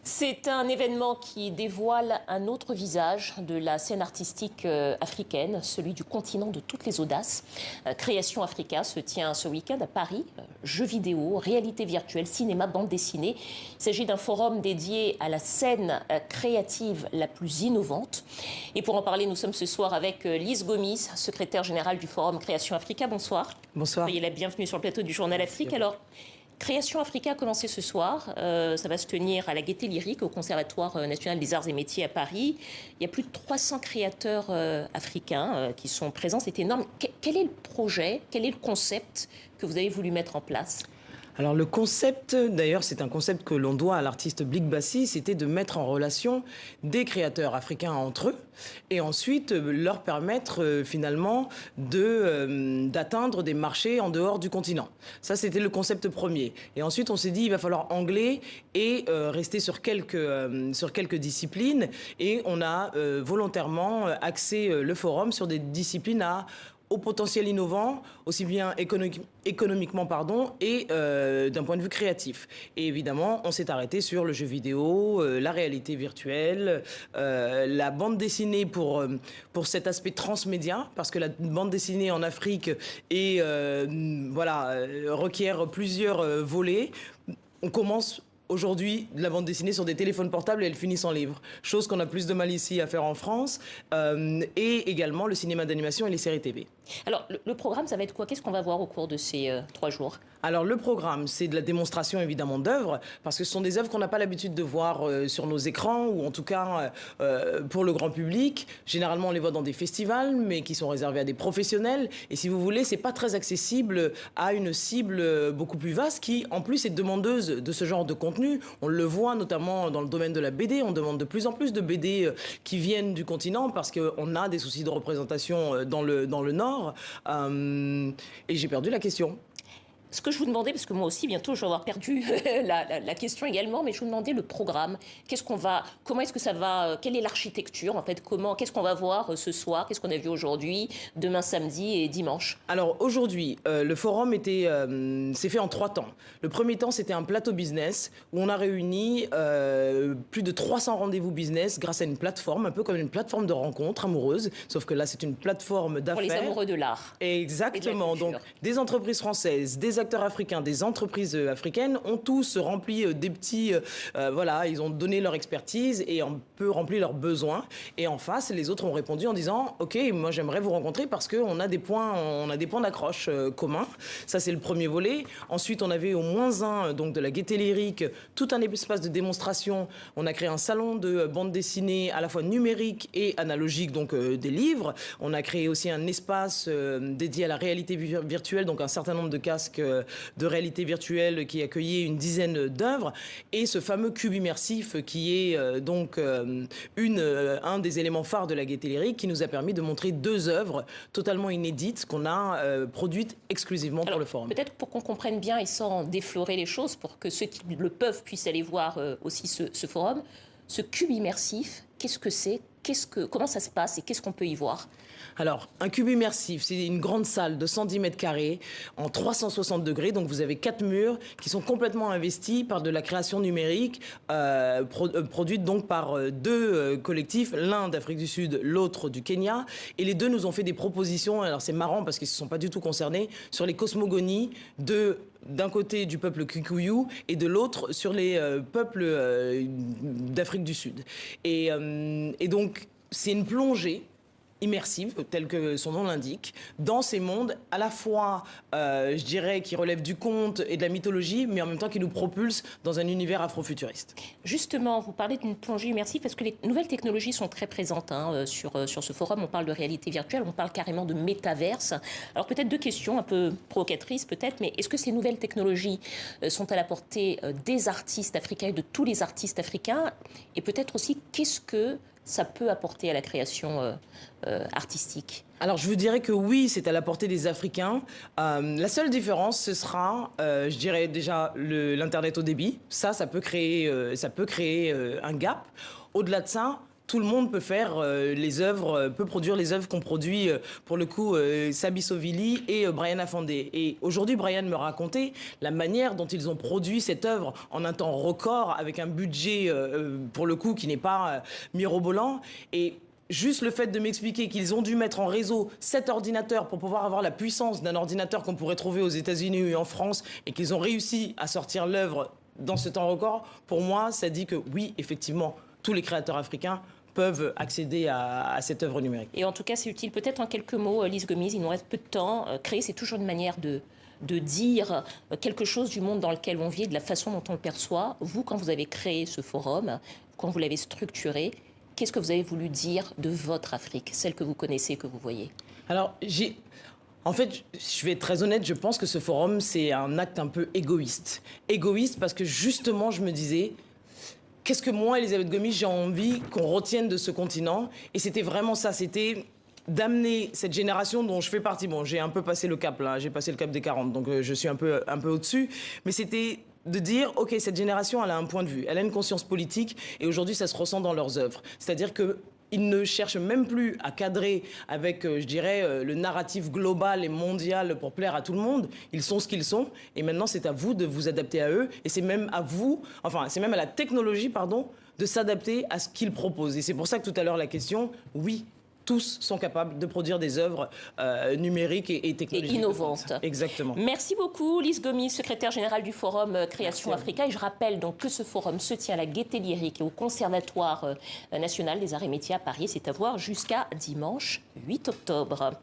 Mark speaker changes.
Speaker 1: C'est un événement qui dévoile un autre visage de la scène artistique africaine, celui du continent de toutes les audaces. Création Africa se tient ce week-end à Paris. Jeux vidéo, réalité virtuelle, cinéma, bande dessinée. Il s'agit d'un forum dédié à la scène créative la plus innovante. Et pour en parler, nous sommes ce soir avec Lise Gomis, secrétaire générale du forum Création Africa. Bonsoir.
Speaker 2: Bonsoir.
Speaker 1: Soyez la bienvenue sur le plateau du Journal Afrique. Alors, Création Africa a commencé ce soir. Ça va se tenir à la Gaîté Lyrique, au Conservatoire national des arts et métiers à Paris. Il y a plus de 300 créateurs africains qui sont présents. C'est énorme. Quel est le projet, quel est le concept que vous avez voulu mettre en place ?
Speaker 2: Alors le concept, d'ailleurs c'est un concept que l'on doit à l'artiste Blik Bassi, c'était de mettre en relation des créateurs africains entre eux et ensuite leur permettre finalement d'atteindre des marchés en dehors du continent. Ça c'était le concept premier. Et ensuite on s'est dit il va falloir angler et rester sur quelques disciplines et on a volontairement axé le forum sur des disciplines au potentiel innovant, aussi bien économiquement et d'un point de vue créatif. Et évidemment, on s'est arrêté sur le jeu vidéo, la réalité virtuelle, la bande dessinée pour cet aspect transmédia, parce que la bande dessinée en Afrique requiert plusieurs volets. On commence aujourd'hui de la bande dessinée sur des téléphones portables et elle finit en livre. Chose qu'on a plus de mal ici à faire en France. Et également le cinéma d'animation et les séries TV.
Speaker 1: Alors, le programme, ça va être quoi ? Qu'est-ce qu'on va voir au cours de ces 3 jours ?
Speaker 2: Alors, le programme, c'est de la démonstration, évidemment, d'œuvres, parce que ce sont des œuvres qu'on n'a pas l'habitude de voir sur nos écrans, ou en tout cas pour le grand public. Généralement, on les voit dans des festivals, mais qui sont réservés à des professionnels. Et si vous voulez, c'est pas très accessible à une cible beaucoup plus vaste, qui, en plus, est demandeuse de ce genre de contenu. On le voit notamment dans le domaine de la BD. On demande de plus en plus de BD qui viennent du continent, parce qu'on a des soucis de représentation dans le Nord. Et j'ai perdu la question.
Speaker 1: Ce que je vous demandais, parce que moi aussi, bientôt, je vais avoir perdu la question également, mais je vous demandais le programme. Comment est-ce que ça va, quelle est l'architecture, en fait, qu'est-ce qu'on va voir ce soir, qu'est-ce qu'on a vu aujourd'hui, demain samedi et dimanche ?
Speaker 2: Alors aujourd'hui, le forum s'est fait en 3 temps. Le premier temps, c'était un plateau business où on a réuni plus de 300 rendez-vous business grâce à une plateforme, un peu comme une plateforme de rencontre amoureuse, sauf que là, c'est une plateforme d'affaires.
Speaker 1: Pour les amoureux de l'art.
Speaker 2: Exactement. Donc, des entreprises françaises, des acteurs africains, des entreprises africaines ont tous rempli des petits... ils ont donné leur expertise et un peu rempli leurs besoins. Et en face, les autres ont répondu en disant « Ok, moi j'aimerais vous rencontrer parce qu'on a des points d'accroche communs. » Ça, c'est le premier volet. Ensuite, on avait au -1 donc de la Gaîté Lyrique, tout un espace de démonstration. On a créé un salon de bande dessinée à la fois numérique et analogique, donc des livres. On a créé aussi un espace dédié à la réalité virtuelle, donc un certain nombre de casques de réalité virtuelle qui accueillait une dizaine d'œuvres, et ce fameux cube immersif qui est un des éléments phares de la Gaîté Lyrique, qui nous a permis de montrer 2 œuvres totalement inédites qu'on a produites exclusivement pour le forum.
Speaker 1: Peut-être pour qu'on comprenne bien et sans déflorer les choses, pour que ceux qui le peuvent puissent aller voir aussi ce forum, ce cube immersif, qu'est-ce que c'est ? Comment ça se passe et qu'est-ce qu'on peut y voir ?
Speaker 2: Alors, un cube immersif, c'est une grande salle de 110 mètres carrés en 360 degrés. Donc, vous avez 4 murs qui sont complètement investis par de la création numérique produite donc par 2 collectifs, l'un d'Afrique du Sud, l'autre du Kenya. Et les 2 nous ont fait des propositions. Alors, c'est marrant parce qu'ils ne se sont pas du tout concernés sur les cosmogonies d'un côté du peuple Kikuyu et de l'autre sur les peuples d'Afrique du Sud. Et donc, c'est une plongée immersive, tel que son nom l'indique, dans ces mondes à la fois, je dirais, qui relèvent du conte et de la mythologie, mais en même temps qui nous propulsent dans un univers afrofuturiste.
Speaker 1: Justement, vous parlez d'une plongée immersive parce que les nouvelles technologies sont très présentes sur ce forum. On parle de réalité virtuelle, on parle carrément de métaverse. Alors peut-être 2 questions un peu provocatrices peut-être, mais est-ce que ces nouvelles technologies sont à la portée des artistes africains et de tous les artistes africains ? Et peut-être aussi, qu'est-ce que ça peut apporter à la création artistique ?
Speaker 2: Alors je vous dirais que oui, c'est à la portée des Africains. La seule différence, ce sera, je dirais déjà, l'Internet au débit. Ça peut créer un gap. Au-delà de ça, tout le monde peut faire peut produire les œuvres qu'ont produit, pour le coup, Sabi Sovili et Brian Afandé. Et aujourd'hui, Brian me racontait la manière dont ils ont produit cette œuvre en un temps record, avec un budget, pour le coup, qui n'est pas mirobolant. Et juste le fait de m'expliquer qu'ils ont dû mettre en réseau 7 ordinateurs pour pouvoir avoir la puissance d'un ordinateur qu'on pourrait trouver aux États-Unis et en France, et qu'ils ont réussi à sortir l'œuvre dans ce temps record, pour moi, ça dit que oui, effectivement, tous les créateurs africains peuvent accéder à cette œuvre numérique.
Speaker 1: Et en tout cas, c'est utile. Peut-être en quelques mots, Lise Gomis, il nous reste peu de temps. Créer, c'est toujours une manière de dire quelque chose du monde dans lequel on vit et de la façon dont on le perçoit. Vous, quand vous avez créé ce forum, quand vous l'avez structuré, qu'est-ce que vous avez voulu dire de votre Afrique, celle que vous connaissez, que vous voyez?
Speaker 2: Alors, en fait, je vais être très honnête, je pense que ce forum, c'est un acte un peu égoïste. Égoïste parce que justement, je me disais, qu'est-ce que moi, Elisabeth Gomis, j'ai envie qu'on retienne de ce continent? Et c'était vraiment ça, c'était d'amener cette génération dont je fais partie. Bon, j'ai un peu passé le cap là, j'ai passé le cap des 40, donc je suis un peu au-dessus. Mais c'était de dire, OK, cette génération, elle a un point de vue, elle a une conscience politique, et aujourd'hui, ça se ressent dans leurs œuvres. C'est-à-dire que ils ne cherchent même plus à cadrer avec, je dirais, le narratif global et mondial pour plaire à tout le monde. Ils sont ce qu'ils sont. Et maintenant, c'est à vous de vous adapter à eux. Et c'est même à vous, enfin, c'est même à la technologie, pardon, de s'adapter à ce qu'ils proposent. Et c'est pour ça que tout à l'heure, la question, oui, tous sont capables de produire des œuvres numériques et technologiques.
Speaker 1: Et innovantes.
Speaker 2: Exactement.
Speaker 1: Merci beaucoup, Lise Gomis, secrétaire générale du Forum Création Africa. Et je rappelle donc que ce forum se tient à la Gaîté Lyrique et au Conservatoire national des arts et métiers à Paris. C'est à voir jusqu'à dimanche 8 octobre.